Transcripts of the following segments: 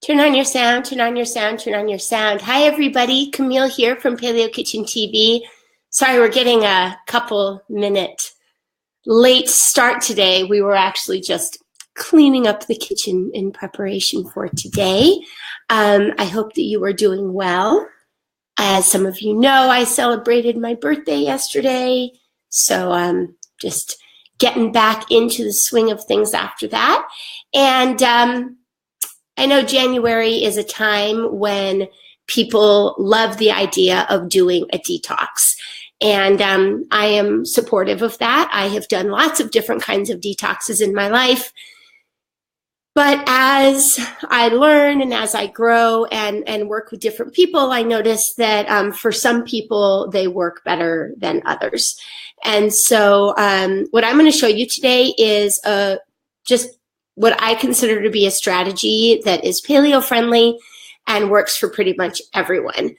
Turn on your sound, turn on your sound, turn on your sound. Hi, everybody. Camille here from Paleo Kitchen TV. Sorry, we're getting a couple minute late start today. We were actually just cleaning up the kitchen in preparation for today. I hope that you are doing well. As some of you know, I celebrated my birthday yesterday. So I'm just getting back into the swing of things after that. And I know January is a time when people love the idea of doing a detox. And I am supportive of that. I have done lots of different kinds of detoxes in my life. But as I learn and as I grow and work with different people, I notice that for some people, they work better than others. And so what I'm going to show you today is just what I consider to be a strategy that is paleo friendly and works for pretty much everyone.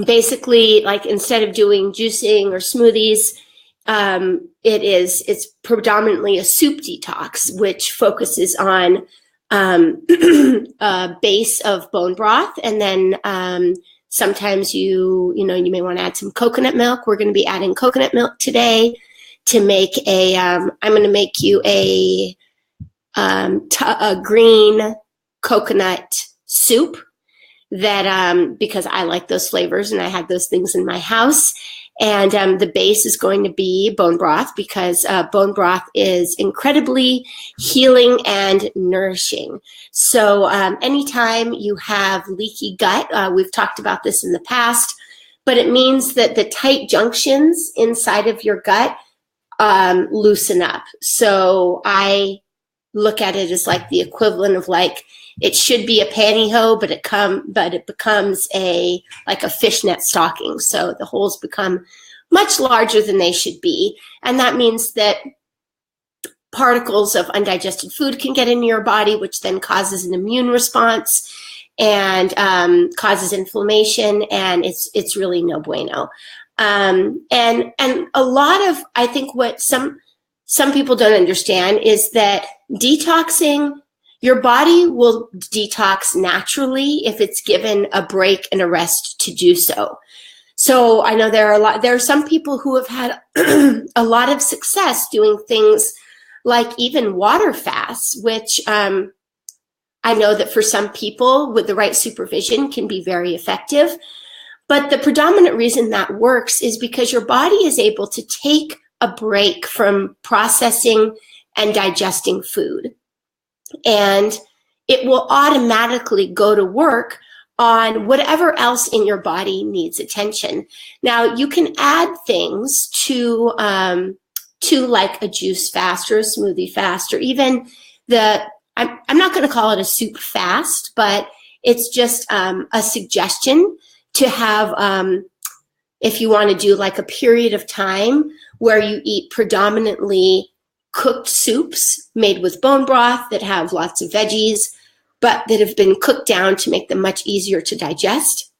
Basically, like instead of doing juicing or smoothies, it's predominantly a soup detox, which focuses on a base of bone broth, and then sometimes you may want to add some coconut milk. We're going to be adding coconut milk today to make I'm going to make you a green coconut soup that because I like those flavors and I have those things in my house. And the base is going to be bone broth because bone broth is incredibly healing and nourishing. So anytime you have leaky gut, we've talked about this in the past, but it means that the tight junctions inside of your gut loosen up. So I look at it as like the equivalent of like it should be a pantyhose, but it becomes like a fishnet stocking. So the holes become much larger than they should be, and that means that particles of undigested food can get into your body, which then causes an immune response and causes inflammation, and it's really no bueno. And a lot of, I think what some people don't understand is that detoxing, your body will detox naturally if it's given a break and a rest to do so. So I know there are some people who have had a lot of success doing things like even water fasts, which I know that for some people with the right supervision can be very effective. But the predominant reason that works is because your body is able to take a break from processing and digesting food. And it will automatically go to work on whatever else in your body needs attention. Now, you can add things to like a juice fast or a smoothie fast, or even I'm not going to call it a soup fast, but it's just a suggestion to have, if you want to do like a period of time where you eat predominantly cooked soups made with bone broth that have lots of veggies, but that have been cooked down to make them much easier to digest,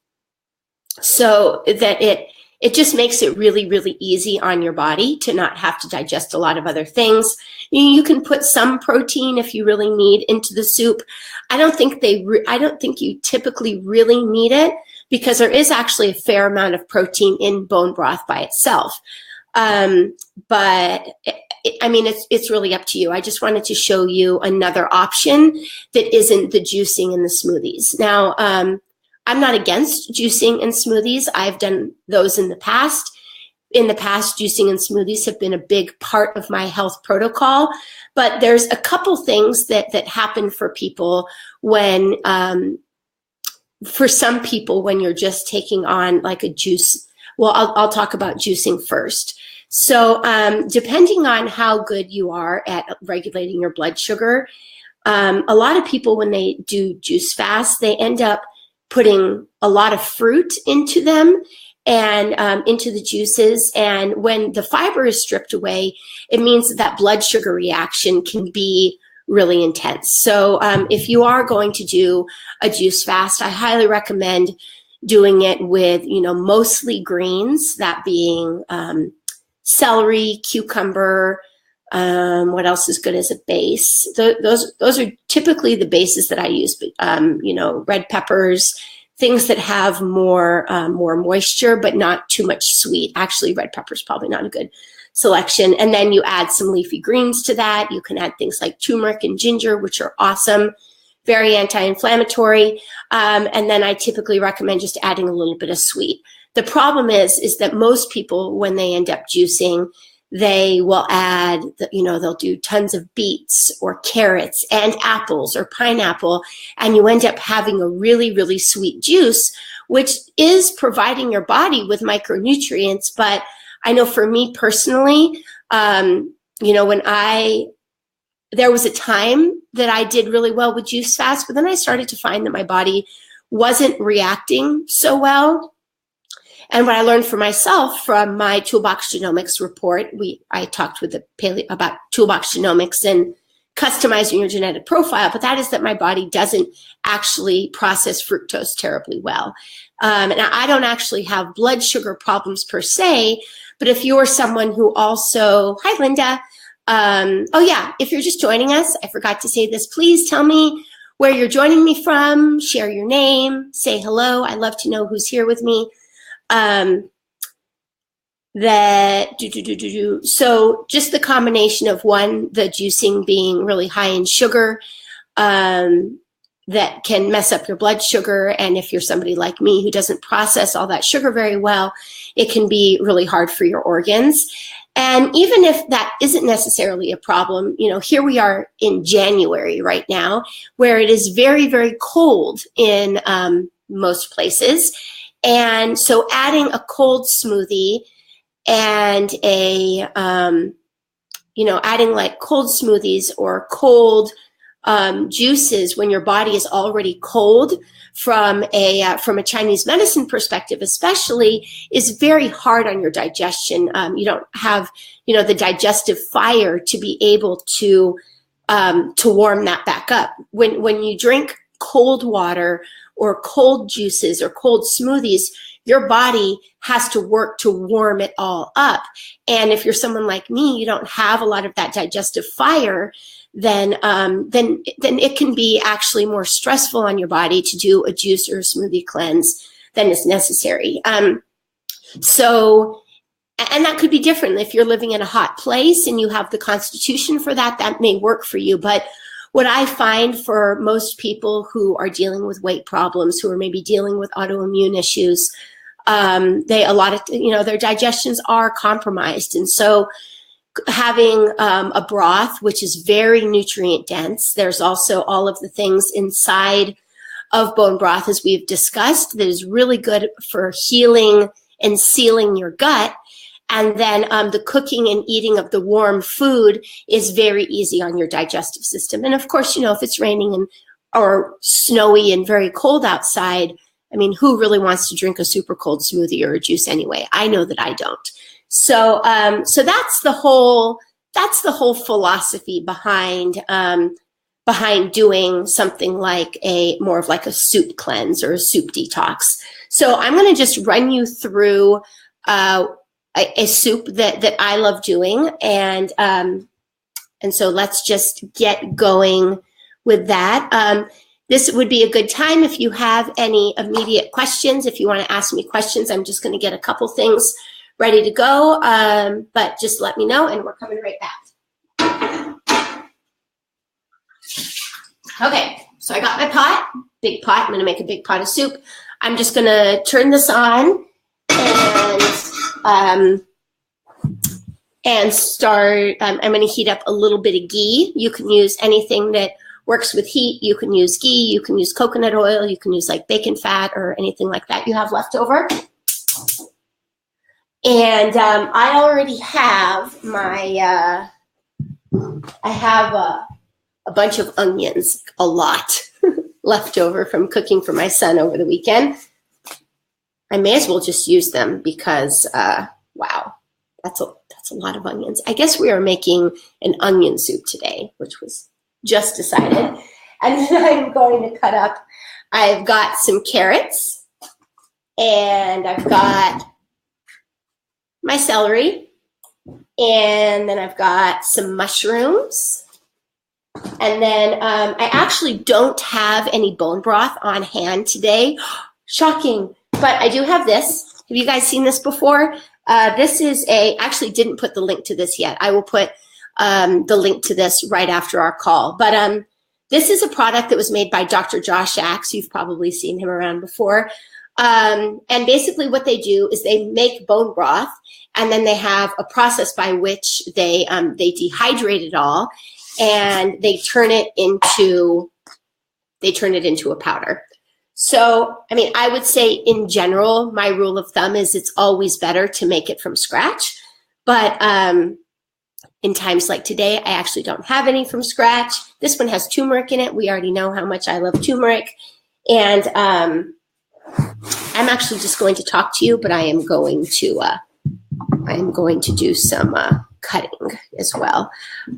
so that it just makes it really, really easy on your body to not have to digest a lot of other things. You can put some protein if you really need into the soup. I don't think you typically really need it because there is actually a fair amount of protein in bone broth by itself. But it's really up to you. I just wanted to show you another option that isn't the juicing and the smoothies. Now, I'm not against juicing and smoothies. I've done those in the past. In the past, juicing and smoothies have been a big part of my health protocol. But there's a couple things that happen for people when, for some people, when you're just taking on like a juice. Well, I'll talk about juicing first. So depending on how good you are at regulating your blood sugar, a lot of people, when they do juice fast, they end up putting a lot of fruit into them and into the juices. And when the fiber is stripped away, it means that blood sugar reaction can be really intense. So if you are going to do a juice fast, I highly recommend doing it with, mostly greens, that being celery, cucumber, What else is good as a base? Those are typically the bases that I use. You know, red peppers, things that have more moisture, but not too much sweet. Actually, red pepper is probably not a good selection. And then you add some leafy greens to that. You can add things like turmeric and ginger, which are awesome, very anti-inflammatory. And then I typically recommend just adding a little bit of sweet. The problem is that most people, when they end up juicing, they will add, you know, they'll do tons of beets or carrots and apples or pineapple, and you end up having a really, really sweet juice, which is providing your body with micronutrients. But I know for me personally, you know, there was a time that I did really well with juice fast, but then I started to find that my body wasn't reacting so well. And what I learned for myself from my Toolbox Genomics report, I talked with the Paleo about Toolbox Genomics and customizing your genetic profile, but that is that my body doesn't actually process fructose terribly well. And I don't actually have blood sugar problems per se, but if you're someone who also, hi Linda, oh yeah, if you're just joining us, I forgot to say this, please tell me where you're joining me from, share your name, say hello. I love to know who's here with me. So just the combination of one, the juicing being really high in sugar, that can mess up your blood sugar. And if you're somebody like me who doesn't process all that sugar very well, it can be really hard for your organs. And even if that isn't necessarily a problem, you know, here we are in January right now, where it is very, very cold in most places. And so adding a cold smoothie and you know, adding like cold smoothies or cold juices when your body is already cold from a Chinese medicine perspective, especially, is very hard on your digestion. You don't have, you know, the digestive fire to be able to warm that back up. When you drink cold water or cold juices or cold smoothies, your body has to work to warm it all up. And if you're someone like me, you don't have a lot of that digestive fire, then it can be actually more stressful on your body to do a juice or a smoothie cleanse than is necessary. So, and that could be different if you're living in a hot place and you have the constitution for that, that may work for you. But what I find for most people who are dealing with weight problems, who are maybe dealing with autoimmune issues, their digestions are compromised. And so having a broth, which is very nutrient dense, there's also all of the things inside of bone broth, as we've discussed, that is really good for healing and sealing your gut. And then the cooking and eating of the warm food is very easy on your digestive system. And of course, you know, if it's raining or snowy and very cold outside, I mean, who really wants to drink a super cold smoothie or a juice anyway? I know that I don't. So that's the whole philosophy behind doing something like more of like a soup cleanse or a soup detox. So I'm going to just run you through a soup that I love doing, and so let's just get going with that. This would be a good time if you have any immediate questions. If you want to ask me questions, I'm just going to get a couple things ready to go, but just let me know, and we're coming right back. Okay, so I got my pot, big pot. I'm going to make a big pot of soup. I'm just going to turn this on and start. I'm going to heat up a little bit of ghee. You can use anything that works with heat. You can use ghee, you can use coconut oil, you can use like bacon fat or anything like that you have left over. And I already have my, I have a bunch of onions, a lot left over from cooking for my son over the weekend. I may as well just use them because, wow, that's a lot of onions. I guess we are making an onion soup today, which was just decided. And then I'm going to cut up, I've got some carrots, and I've got my celery, And then I've got some mushrooms. And then I actually don't have any bone broth on hand today. Shocking. But I do have this. Have you guys seen this before? This is actually didn't put the link to this yet. I will put the link to this right after our call. But this is a product that was made by Dr. Josh Axe. You've probably seen him around before. And basically what they do is they make bone broth, and then they have a process by which they dehydrate it all, and they turn it into a powder. So, I mean, I would say in general, my rule of thumb is it's always better to make it from scratch. But in times like today, I actually don't have any from scratch. This one has turmeric in it. We already know how much I love turmeric. And I'm actually just going to talk to you, but I am going to do some cutting as well.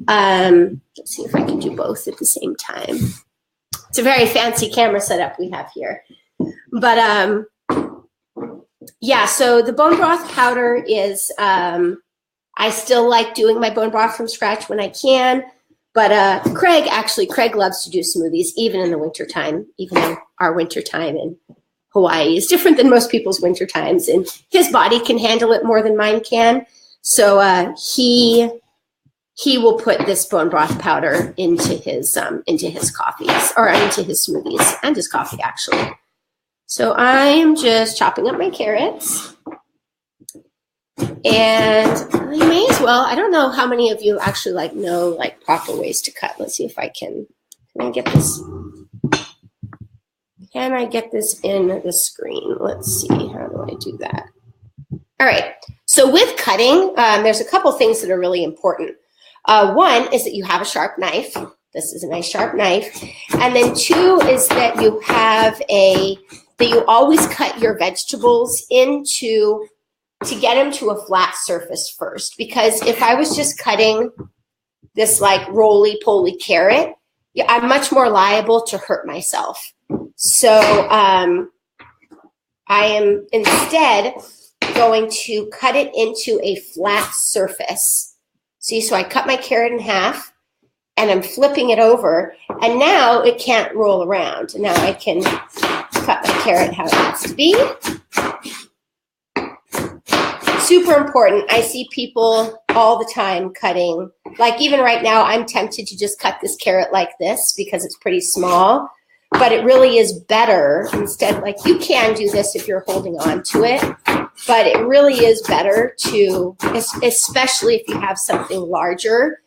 Let's see if I can do both at the same time. It's a very fancy camera setup we have here. But yeah, so the bone broth powder is, I still like doing my bone broth from scratch when I can. But Craig loves to do smoothies, even in the wintertime, even though our wintertime in Hawaii is different than most people's winter times. And his body can handle it more than mine can. So he will put this bone broth powder into his coffees, or into his smoothies and his coffee, actually. So I'm just chopping up my carrots. And I may as well, I don't know how many of you actually know proper ways to cut. Let's see if I can I get this? Can I get this in the screen? Let's see, how do I do that? All right, so with cutting, there's a couple things that are really important. One is that you have a sharp knife. This is a nice sharp knife. And then two is that you have that you always cut your vegetables to get them to a flat surface first. Because if I was just cutting this roly-poly carrot, I'm much more liable to hurt myself. So I am instead going to cut it into a flat surface. See, so I cut my carrot in half and I'm flipping it over, and now it can't roll around. Now I can cut my carrot how it needs to be. Super important. I see people all the time cutting, even right now, I'm tempted to just cut this carrot like this because it's pretty small, but it really is better instead, you can do this if you're holding on to it, but it really is better to, especially if you have something larger,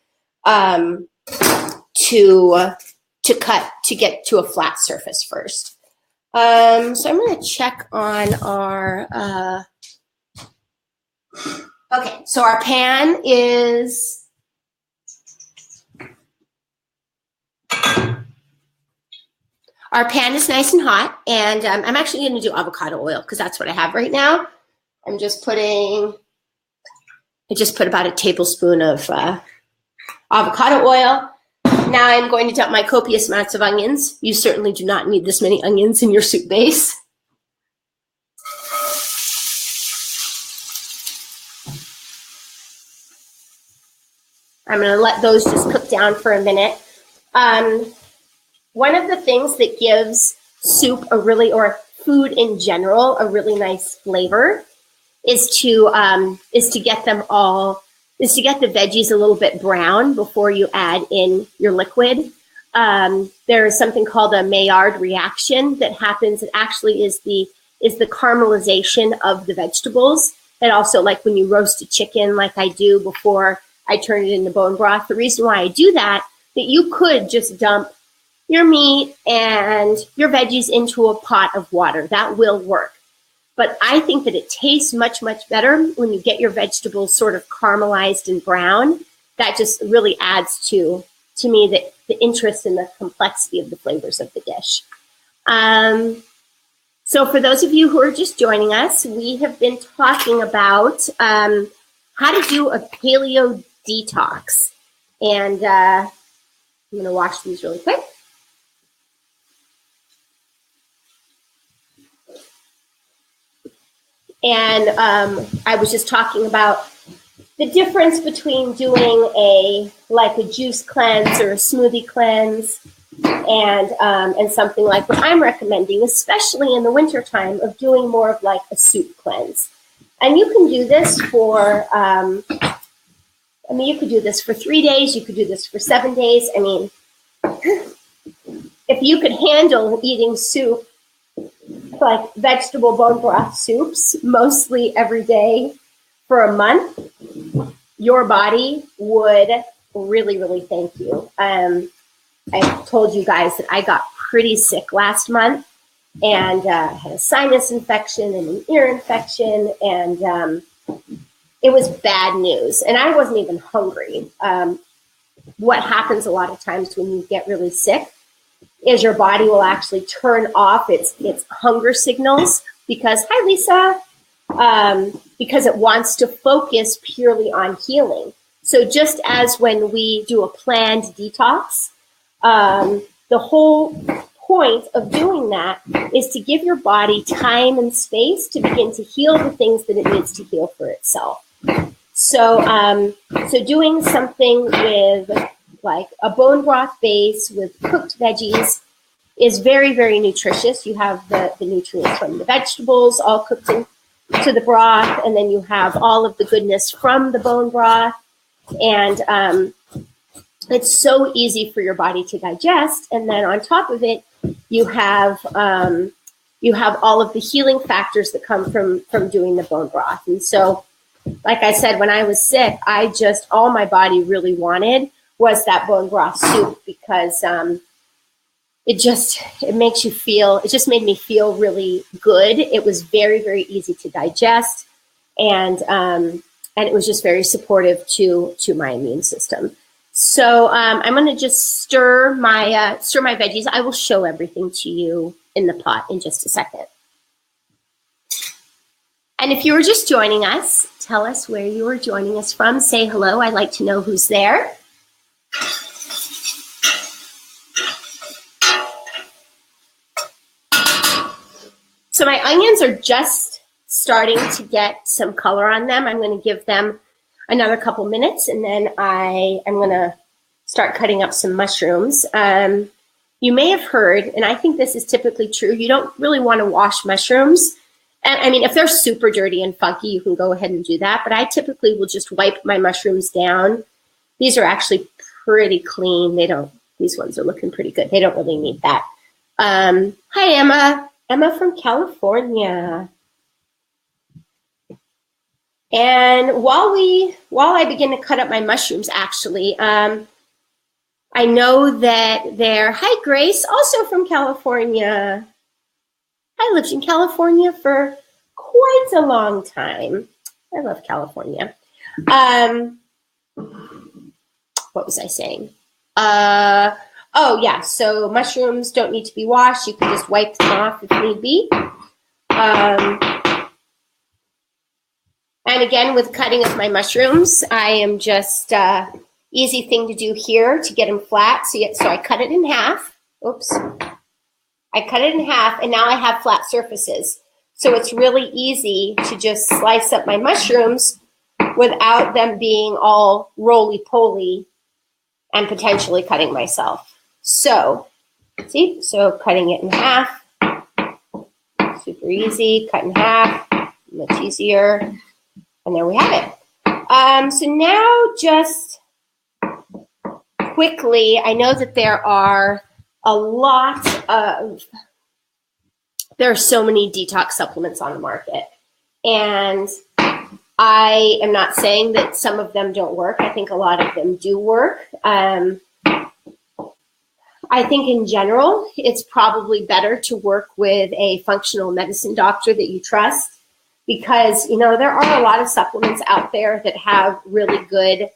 to cut, to get to a flat surface first. So I'm going to check on our, okay, so our pan is, nice and hot, and I'm actually going to do avocado oil because that's what I have right now. I just put about a tablespoon of avocado oil. Now I'm going to dump my copious amounts of onions. You certainly do not need this many onions in your soup base. I'm going to let those just cook down for a minute. One of the things that gives soup or food in general a really nice flavor is to get the veggies a little bit brown before you add in your liquid. There is something called a Maillard reaction that happens. It actually is the caramelization of the vegetables. And also, when you roast a chicken, like I do before I turn it into bone broth. The reason why I do that you could just dump your meat and your veggies into a pot of water. That will work. But I think that it tastes much, much better when you get your vegetables sort of caramelized and brown. That just really adds to me the interest and the complexity of the flavors of the dish. So for those of you who are just joining us, we have been talking about how to do a paleo detox. And I'm going to wash these really quick. And I was just talking about the difference between doing like a juice cleanse or a smoothie cleanse and something like what I'm recommending, especially in the wintertime, of doing more of like a soup cleanse. And you can do this for, you could do this for 3 days. You could do this for 7 days. I mean, if you could handle eating soup, like vegetable bone broth soups, mostly every day for a month, your body would really, really thank you. I told you guys that I got pretty sick last month and had a sinus infection and an ear infection, and it was bad news. And I wasn't even hungry. What happens a lot of times when you get really sick is your body will actually turn off its hunger signals because, hi Lisa, because it wants to focus purely on healing. So just as when we do a planned detox, the whole point of doing that is to give your body time and space to begin to heal the things that it needs to heal for itself. So, so doing something with like a bone broth base with cooked veggies is very, very nutritious. You have the nutrients from the vegetables all cooked into the broth, and then you have all of the goodness from the bone broth. And it's so easy for your body to digest. And then on top of it, you have all of the healing factors that come from doing the bone broth. And so, like I said, when I was sick, all my body really wanted was that bone broth soup because it just made me feel really good. It was very, very easy to digest, and it was just very supportive to my immune system. So I'm going to just stir my veggies. I will show everything to you in the pot in just a second. And if you were just joining us, tell us where you are joining us from. Say hello. I'd like to know who's there. So my onions are just starting to get some color on them. I'm going to give them another couple minutes, and then I'm going to start cutting up some mushrooms. You may have heard, and I think this is typically true, you don't really want to wash mushrooms. And I mean, if they're super dirty and funky, you can go ahead and do that. But I typically will just wipe my mushrooms down. These are actually pretty clean. These ones are looking pretty good. They don't really need that. Hi, Emma. Emma from California. And while I begin to cut up my mushrooms, actually, I know that hi, Grace, also from California. I lived in California for quite a long time. I love California. What was I saying? Oh, yeah, so mushrooms don't need to be washed. You can just wipe them off if need be. And again, with cutting of my mushrooms, I am just, easy thing to do here to get them flat. So I cut it in half. Oops. I cut it in half, and now I have flat surfaces. So it's really easy to just slice up my mushrooms without them being all roly-poly and potentially cutting myself. So, see? So cutting it in half, super easy, cut in half, much easier. And there we have it. So now just quickly, I know that there are so many detox supplements on the market. And I am not saying that some of them don't work. I think a lot of them do work. I think in general, it's probably better to work with a functional medicine doctor that you trust because, there are a lot of supplements out there that have really good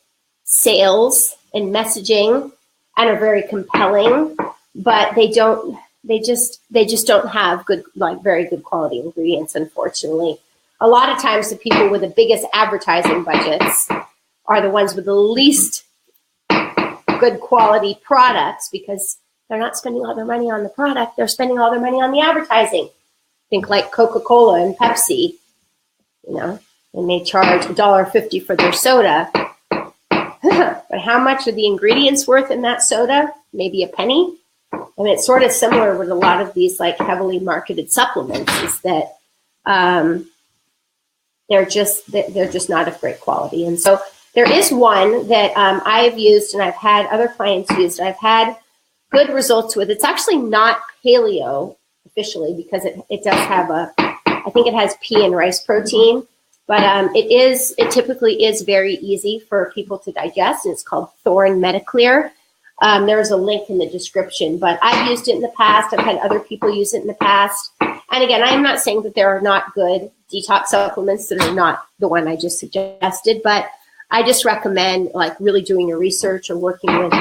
sales and messaging and are very compelling, but they just don't have good, very good quality ingredients, unfortunately. A lot of times the people with the biggest advertising budgets are the ones with the least good quality products because they're not spending all their money on the product. They're spending all their money on the advertising. Think like Coca-Cola and Pepsi, and they charge $1.50 for their soda. But how much are the ingredients worth in that soda? Maybe a penny. And it's sort of similar with a lot of these like heavily marketed supplements, is that they're just not of great quality. And so there is one that I've used and I've had other clients use, and I've had good results with. It's actually not paleo officially, because it does have I think it has pea and rice protein, but it typically is very easy for people to digest, and it's called Thorne Metaclear. There's a link in the description, but I've used it in the past. I've had other people use it in the past. And again, I'm not saying that there are not good detox supplements that are not the one I just suggested, but I just recommend like really doing your research or working with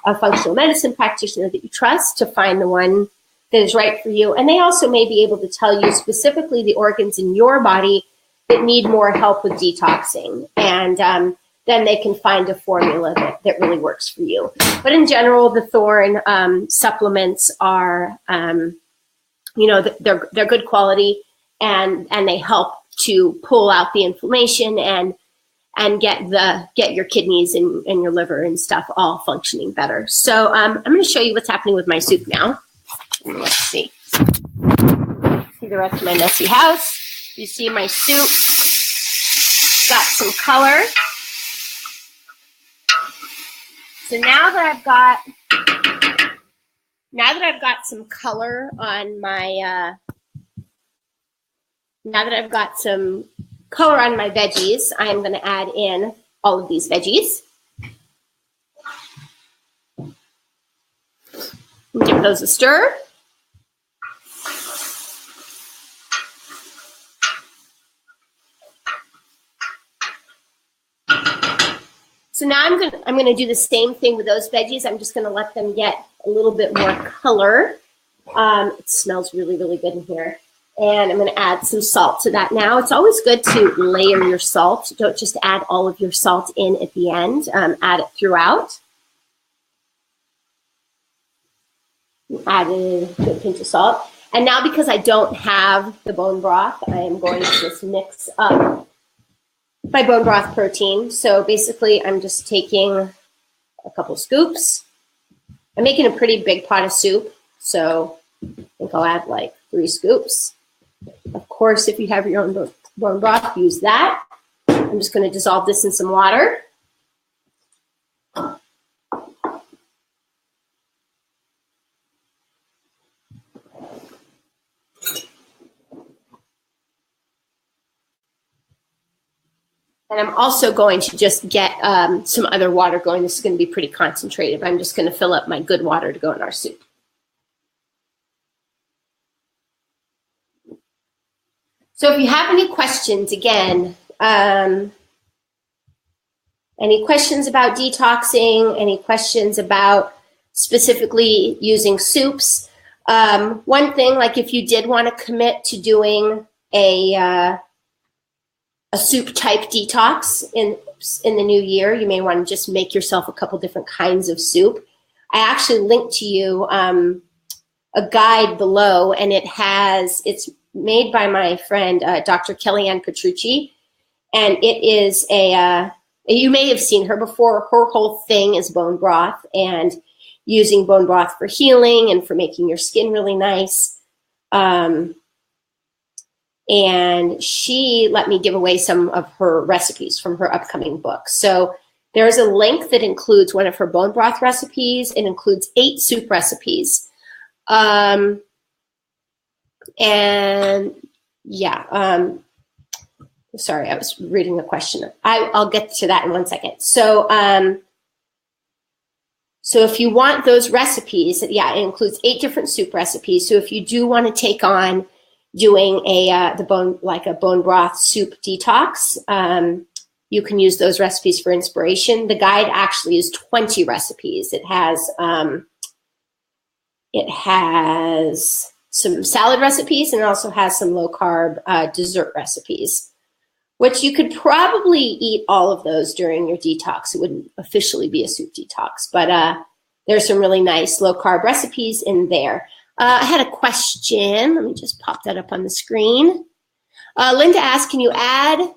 a functional medicine practitioner that you trust to find the one that is right for you. And they also may be able to tell you specifically the organs in your body that need more help with detoxing. And then they can find a formula that really works for you. But in general, the Thorne supplements are, they're good quality, and they help to pull out the inflammation and get your kidneys and your liver and stuff all functioning better. So I'm going to show you what's happening with my soup now. Let's see. See the rest of my messy house. You see my soup got some color. So now that I've got some color on my veggies, I'm going to add in all of these veggies. Give those a stir. So now I'm going to do the same thing with those veggies. I'm just going to let them get a little bit more color. It smells really, really good in here. And I'm going to add some salt to that now. It's always good to layer your salt. Don't just add all of your salt in at the end. Add it throughout. Added a good pinch of salt. And now, because I don't have the bone broth, I am going to just mix up my bone broth protein. So basically, I'm just taking a couple scoops. I'm making a pretty big pot of soup, so I think I'll add like 3 scoops. Of course, if you have your own bone broth, use that. I'm just going to dissolve this in some water. And I'm also going to just get some other water going. This is going to be pretty concentrated, but I'm just going to fill up my good water to go in our soup. So if you have any questions, again, any questions about detoxing, any questions about specifically using soups, one thing, like if you did want to commit to doing a soup type detox in the new year, you may want to just make yourself a couple different kinds of soup. I actually linked to you a guide below, and it's made by my friend, Dr. Kellyanne Petrucci. And it is you may have seen her before. Her whole thing is bone broth and using bone broth for healing and for making your skin really nice. And she let me give away some of her recipes from her upcoming book. So there's a link that includes one of her bone broth recipes. It includes 8 soup recipes. And yeah, sorry, I was reading the question. I'll get to that in one second. So, so if you want those recipes, yeah, it includes 8 different soup recipes. So if you do want to take on doing a bone broth soup detox, you can use those recipes for inspiration. The guide actually is 20 recipes. It has some salad recipes, and it also has some low carb dessert recipes, which you could probably eat all of those during your detox. It wouldn't officially be a soup detox, but there's some really nice low carb recipes in there. I had a question. Let me just pop that up on the screen. Linda asked, can you add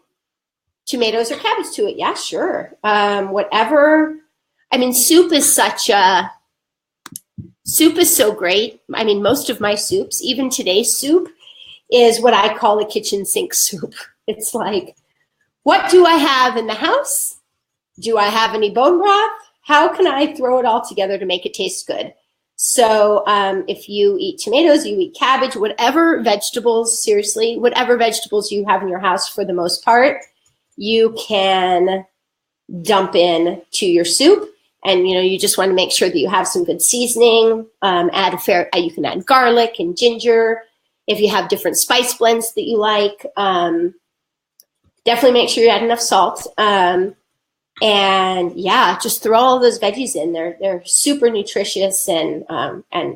tomatoes or cabbage to it. Yeah, sure. Whatever. I mean, soup is so great. I mean, most of my soups, even today's soup, is what I call a kitchen sink soup. It's like, what do I have in the house? Do I have any bone broth? How can I throw it all together to make it taste good? So if you eat tomatoes, you eat cabbage, whatever vegetables, seriously, whatever vegetables you have in your house for the most part, you can dump in to your soup. And, you just want to make sure that you have some good seasoning. You can add garlic and ginger. If you have different spice blends that you like, definitely make sure you add enough salt. And yeah, just throw all those veggies in. They're super nutritious and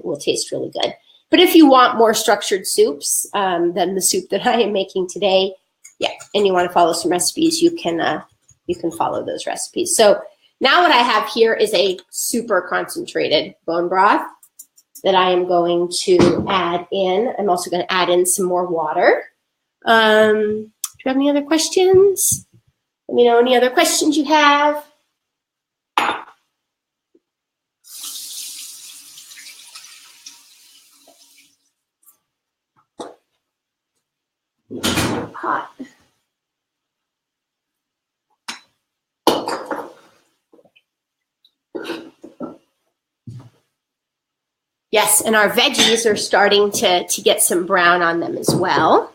will taste really good. But if you want more structured soups than the soup that I am making today, yeah, and you want to follow some recipes, you can follow those recipes. So now what I have here is a super concentrated bone broth that I am going to add in. I'm also going to add in some more water. Do you have any other questions? Let me know any other questions you have. Hot. Yes, and our veggies are starting to get some brown on them as well.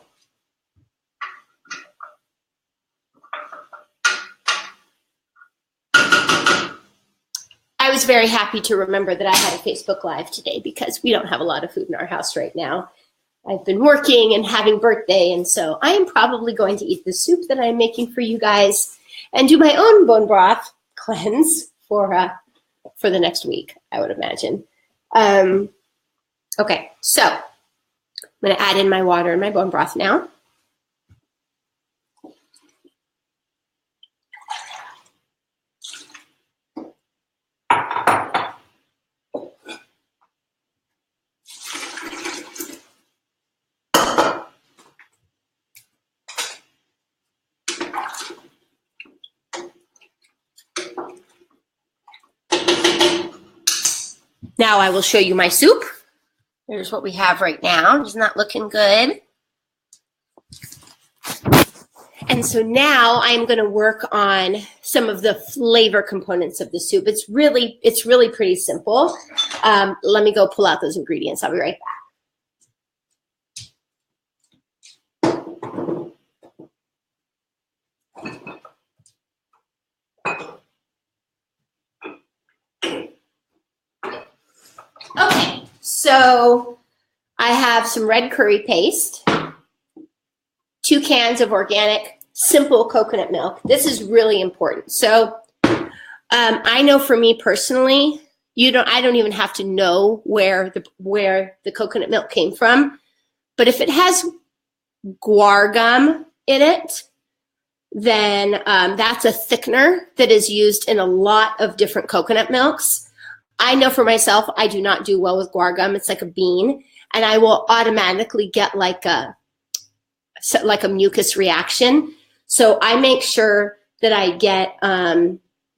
I was very happy to remember that I had a Facebook Live today because we don't have a lot of food in our house right now. I've been working and having birthday, and so I am probably going to eat the soup that I'm making for you guys and do my own bone broth cleanse for the next week, I would imagine. Okay, so I'm going to add in my water and my bone broth now. Now I will show you my soup. Here's what we have right now. It's not looking good. And so now I'm going to work on some of the flavor components of the soup. It's really pretty simple. Let me go pull out those ingredients. I'll be right back. Okay, so I have some red curry paste, 2 cans of organic, simple coconut milk. This is really important. So I know for me personally, I don't even have to know where the coconut milk came from. But if it has guar gum in it, then that's a thickener that is used in a lot of different coconut milks. I know for myself, I do not do well with guar gum. It's like a bean, and I will automatically get like a mucus reaction. So I make sure that I get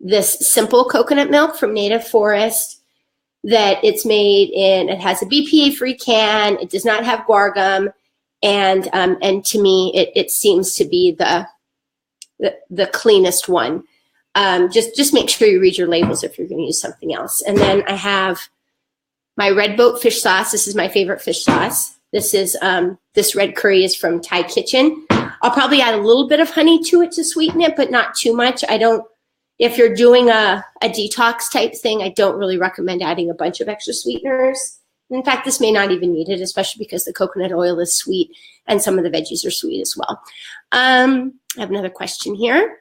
this simple coconut milk from Native Forest, that it's made in, it has a BPA-free can, it does not have guar gum, and to me, it seems to be the cleanest one. Just make sure you read your labels if you're going to use something else. And then I have my red boat fish sauce. This is my favorite fish sauce. This is this red curry is from Thai Kitchen. I'll probably add a little bit of honey to it to sweeten it, but not too much. If you're doing a detox type thing, I don't really recommend adding a bunch of extra sweeteners. In fact, this may not even need it, especially because the coconut oil is sweet and some of the veggies are sweet as well. I have another question here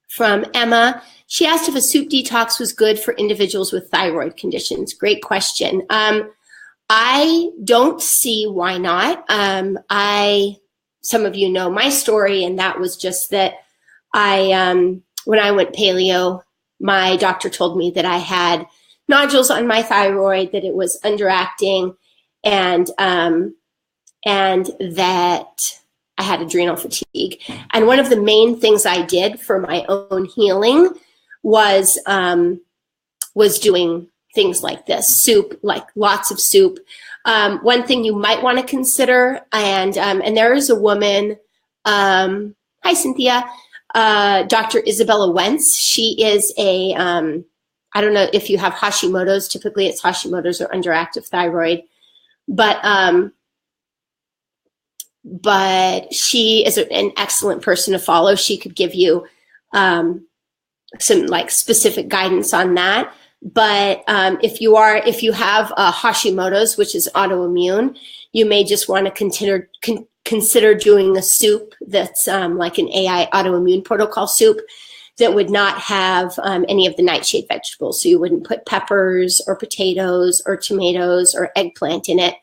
from Emma. She asked if a soup detox was good for individuals with thyroid conditions. Great question. I don't see why not. Some of you know my story, and that was just that when I went paleo, my doctor told me that I had nodules on my thyroid, that it was underacting, and that I had adrenal fatigue. And one of the main things I did for my own healing was doing things like this, soup, like lots of soup. One thing you might want to consider, and there is a woman, hi Cynthia, Dr. Isabella Wentz. She is a, I don't know if you have Hashimoto's, typically it's Hashimoto's or underactive thyroid, but she is an excellent person to follow. She could give you some like specific guidance on that. But if you have Hashimoto's, which is autoimmune, you may just want to consider doing a soup that's like an AI autoimmune protocol soup that would not have any of the nightshade vegetables. So you wouldn't put peppers or potatoes or tomatoes or eggplant in it,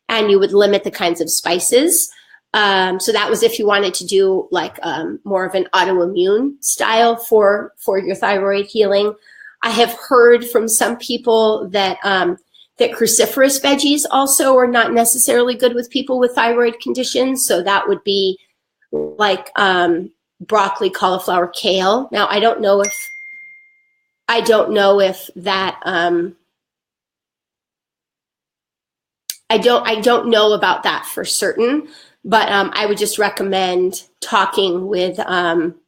and you would limit the kinds of spices. So that was if you wanted to do like more of an autoimmune style for your thyroid healing. I have heard from some people that that cruciferous veggies also are not necessarily good with people with thyroid conditions. So that would be like broccoli, cauliflower, kale. Now I don't know if that I don't know about that for certain. But I would just recommend talking with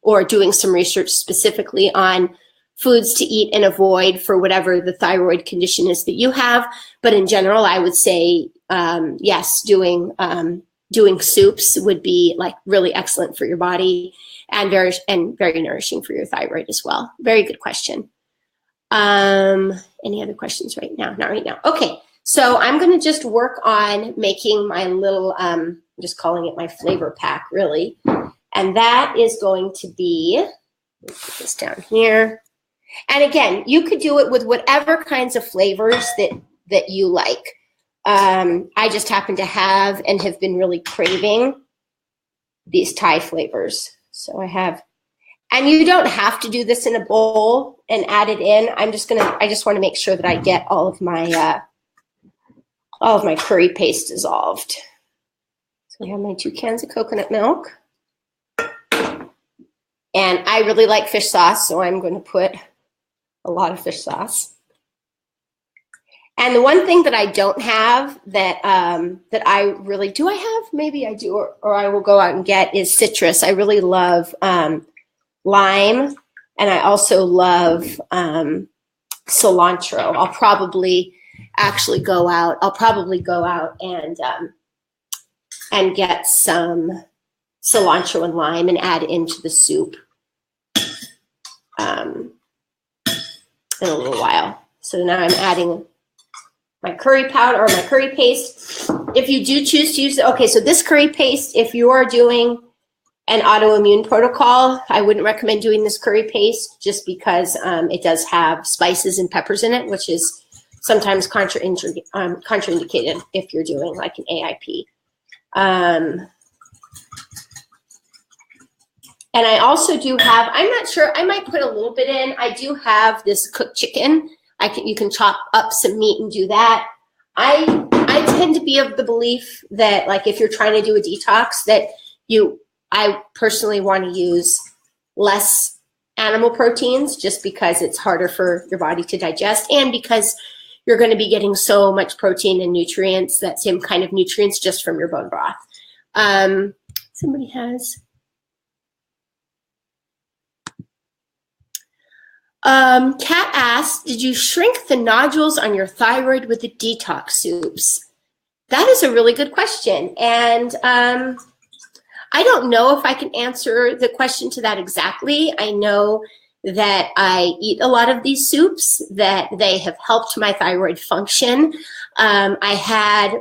or doing some research specifically on foods to eat and avoid for whatever the thyroid condition is that you have. But in general, I would say, yes, doing soups would be like really excellent for your body and very nourishing for your thyroid as well. Very good question. Any other questions right now? Not right now. Okay. So I'm going to just work on making my little, I'm just calling it my flavor pack, really. And that is going to be, let me put this down here. And again, you could do it with whatever kinds of flavors that you like. I just happen to have and have been really craving these Thai flavors. So I have, and you don't have to do this in a bowl and add it in. I just want to make sure that I get all of my curry paste dissolved. So I have my 2 cans of coconut milk. And I really like fish sauce, so I'm going to put a lot of fish sauce. And the one thing that I don't have that I really do, I have, maybe I do, or I will go out and get, is citrus. I really love lime, and I also love cilantro. I'll probably go out and get some cilantro and lime and add into the soup in a little while. So now I'm adding my curry powder or my curry paste. If you do choose to use it, okay, so this curry paste, if you are doing an autoimmune protocol, I wouldn't recommend doing this curry paste just because it does have spices and peppers in it, which is sometimes contraindicated if you're doing like an AIP. And I also do have, I'm not sure, I might put a little bit in. I do have this cooked chicken. You can chop up some meat and do that. I tend to be of the belief that like if you're trying to do a detox that I personally want to use less animal proteins just because it's harder for your body to digest and because you're going to be getting so much protein and nutrients, that same kind of nutrients just from your bone broth. Somebody has... Kat asked, did you shrink the nodules on your thyroid with the detox soups? That is a really good question. And I don't know if I can answer the question to that exactly. I know that I eat a lot of these soups, that they have helped my thyroid function. I had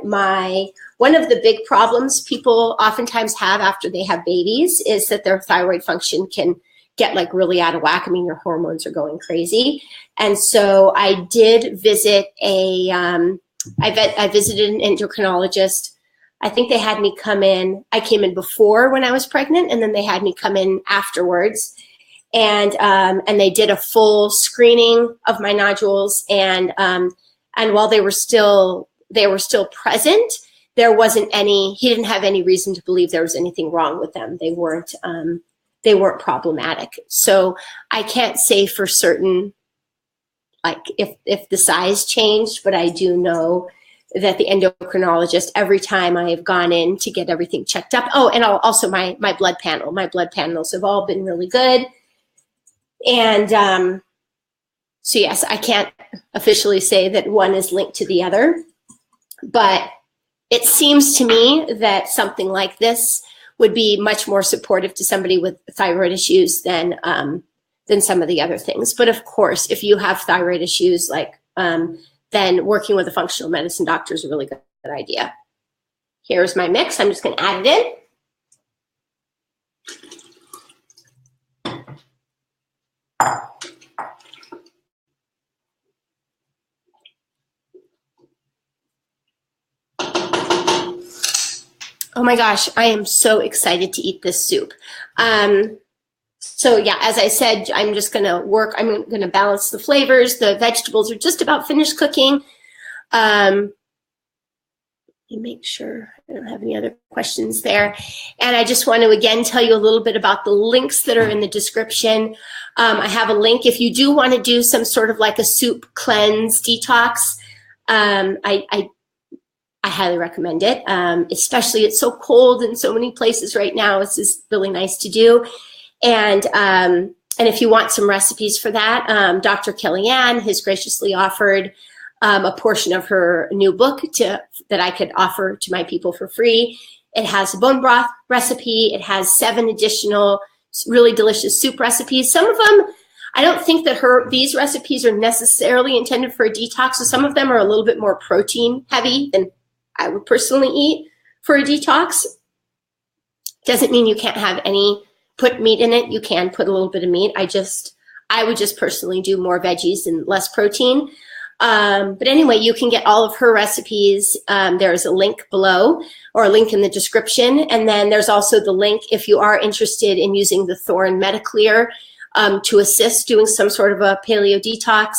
one of the big problems people oftentimes have after they have babies is that their thyroid function can get like really out of whack. I mean, your hormones are going crazy. And so I did visit I visited an endocrinologist. I think they had me come in. I came in before when I was pregnant, and then they had me come in afterwards. And they did a full screening of my nodules. And while they were still present, there wasn't any, he didn't have any reason to believe there was anything wrong with them. They weren't problematic. So I can't say for certain, like if the size changed, but I do know that the endocrinologist, every time I have gone in to get everything checked up. Oh, and also my blood panel. My blood panels have all been really good. And so yes, I can't officially say that one is linked to the other, but it seems to me that something like this would be much more supportive to somebody with thyroid issues than some of the other things. But of course, if you have thyroid issues, like then working with a functional medicine doctor is a really good idea. Here's my mix. I'm just going to add it in. Oh my gosh, I am so excited to eat this soup. So yeah, as I said, I'm just going to I'm going to balance the flavors. The vegetables are just about finished cooking. Let me make sure I don't have any other questions there. And I just want to again tell you a little bit about the links that are in the description. I have a link if you do want to do some sort of like a soup cleanse detox. I highly recommend it, especially it's so cold in so many places right now. It's just really nice to do. And if you want some recipes for that, Dr. Kellyanne has graciously offered a portion of her new book that I could offer to my people for free. It has a bone broth recipe. It has 7 additional really delicious soup recipes. Some of them, I don't think that these recipes are necessarily intended for a detox. So some of them are a little bit more protein heavy than I would personally eat for a detox. Doesn't mean you can't put meat in it. You can put a little bit of meat. I would just personally do more veggies and less protein. But anyway, you can get all of her recipes. There's a link below or a link in the description. And then there's also the link if you are interested in using the Thorne Metaclear to assist doing some sort of a paleo detox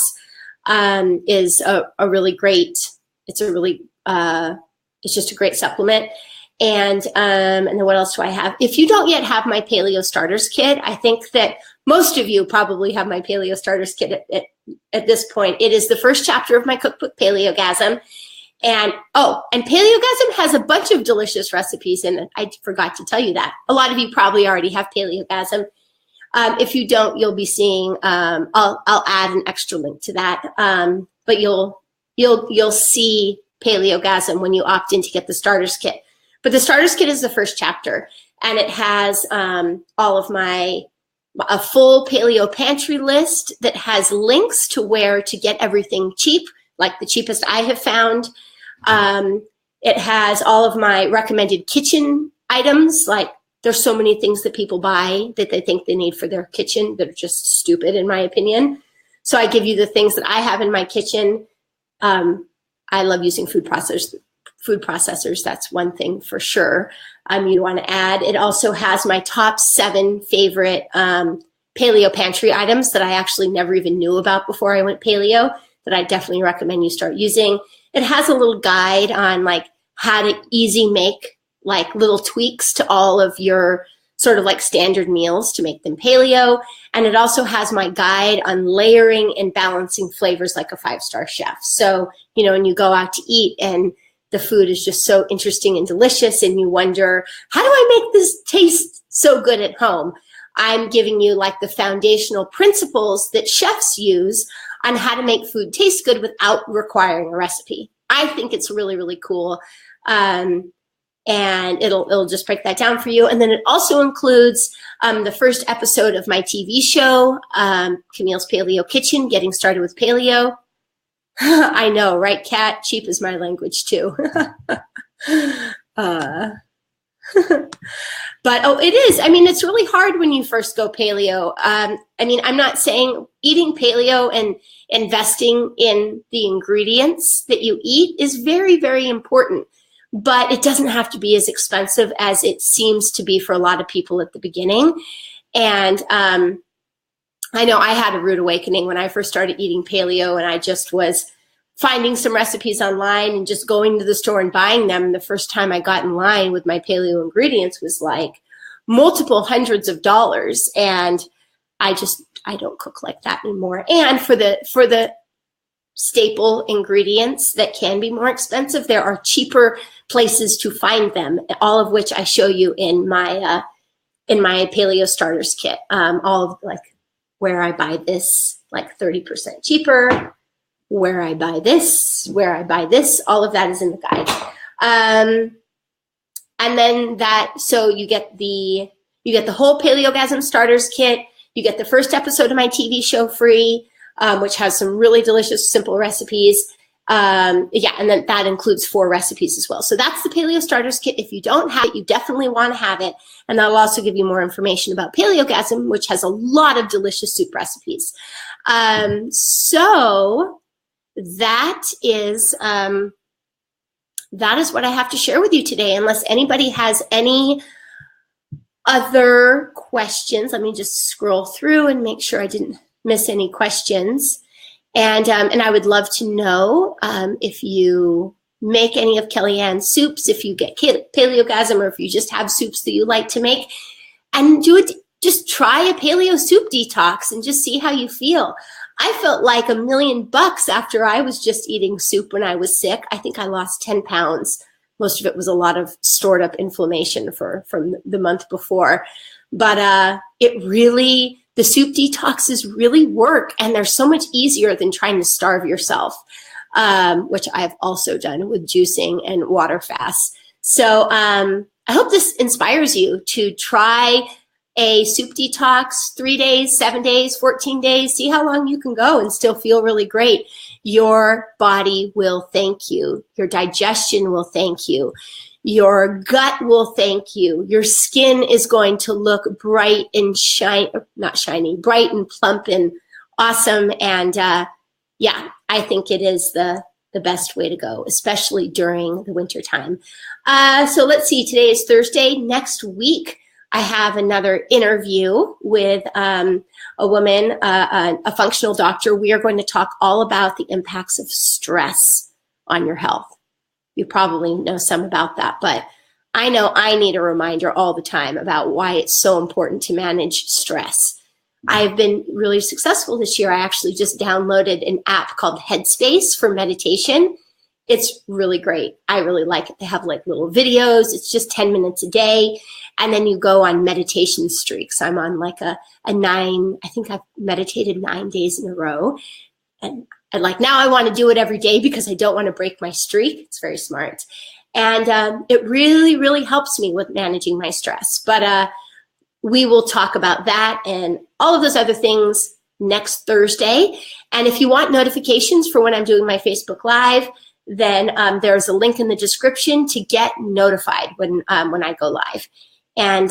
is a really great, it's just a great supplement. And then what else do I have? If you don't yet have my Paleo Starters Kit, I think that most of you probably have my Paleo Starters Kit at this point. It is the first chapter of my cookbook, Paleogasm. And Paleogasm has a bunch of delicious recipes in it. I forgot to tell you that. A lot of you probably already have Paleogasm. If you don't, you'll be seeing, I'll add an extra link to that. But you'll see Paleogasm when you opt in to get the Starters Kit. But the Starters Kit is the first chapter, and it has all of a full paleo pantry list that has links to where to get everything cheap, like the cheapest I have found. It has all of my recommended kitchen items. Like there's so many things that people buy that they think they need for their kitchen that are just stupid, in my opinion. So I give you the things that I have in my kitchen. I love using food processors. That's one thing for sure. You want to add. It also has my top 7 favorite paleo pantry items that I actually never even knew about before I went paleo that I definitely recommend you start using. It has a little guide on like how to easy make like little tweaks to all of your sort of like standard meals to make them paleo. And it also has my guide on layering and balancing flavors like a 5-star chef. So, when you go out to eat and the food is just so interesting and delicious and you wonder, how do I make this taste so good at home? I'm giving you like the foundational principles that chefs use on how to make food taste good without requiring a recipe. I think it's really, really cool. And it'll just break that down for you. And then it also includes the first episode of my TV show, Camille's Paleo Kitchen, Getting Started with Paleo. I know, right, Kat? Cheap is my language too. But it is. I mean, it's really hard when you first go paleo. I'm not saying eating paleo and investing in the ingredients that you eat is very, very important. But it doesn't have to be as expensive as it seems to be for a lot of people at the beginning. And I know I had a rude awakening when I first started eating paleo, and I just was finding some recipes online and just going to the store and buying them. The first time I got in line with my paleo ingredients was like multiple hundreds of dollars. And I don't cook like that anymore. And for the staple ingredients that can be more expensive, there are cheaper places to find them, all of which I show you in my paleo starters kit. All of like where I buy this like 30% cheaper, where I buy this, all of that is in the guide. And then so you get the whole Paleogasm starters kit. You get the first episode of my TV show free, which has some really delicious, simple recipes. And then that includes 4 recipes as well. So that's the Paleo Starters Kit. If you don't have it, you definitely want to have it. And that'll also give you more information about Paleogasm, which has a lot of delicious soup recipes. So that is what I have to share with you today. Unless anybody has any other questions, let me just scroll through and make sure I didn't miss any questions. And I would love to know if you make any of Kellyanne's soups, if you get Paleogasm, or if you just have soups that you like to make, and just try a paleo soup detox and just see how you feel. I felt like $1 million after I was just eating soup when I was sick. I think I lost 10 pounds. Most of it was a lot of stored up inflammation from the month before. But the soup detoxes really work, and they're so much easier than trying to starve yourself, which I've also done with juicing and water fasts. So I hope this inspires you to try a soup detox, 3 days, 7 days, 14 days, see how long you can go and still feel really great. Your body will thank you. Your digestion will thank you. Your gut will thank you. Your skin is going to look bright and bright and plump and awesome. And I think it is the best way to go, especially during the winter time. So let's see, today is Thursday. Next week, I have another interview with a woman, a functional doctor. We are going to talk all about the impacts of stress on your health. You probably know some about that, but I know I need a reminder all the time about why it's so important to manage stress. I've been really successful this year. I actually just downloaded an app called Headspace for meditation. It's really great. I really like it. They have like little videos. It's just 10 minutes a day. And then you go on meditation streaks. I'm on like a 9, I think I've meditated 9 days in a row. And now I want to do it every day because I don't want to break my streak. It's very smart. And it really, really helps me with managing my stress. But we will talk about that and all of those other things next Thursday. And if you want notifications for when I'm doing my Facebook Live, then there's a link in the description to get notified when I go live. And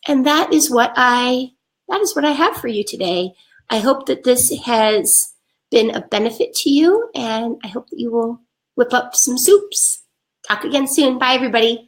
that is what I have for you today. I hope that this has been a benefit to you, and I hope that you will whip up some soups. Talk again soon. Bye, everybody.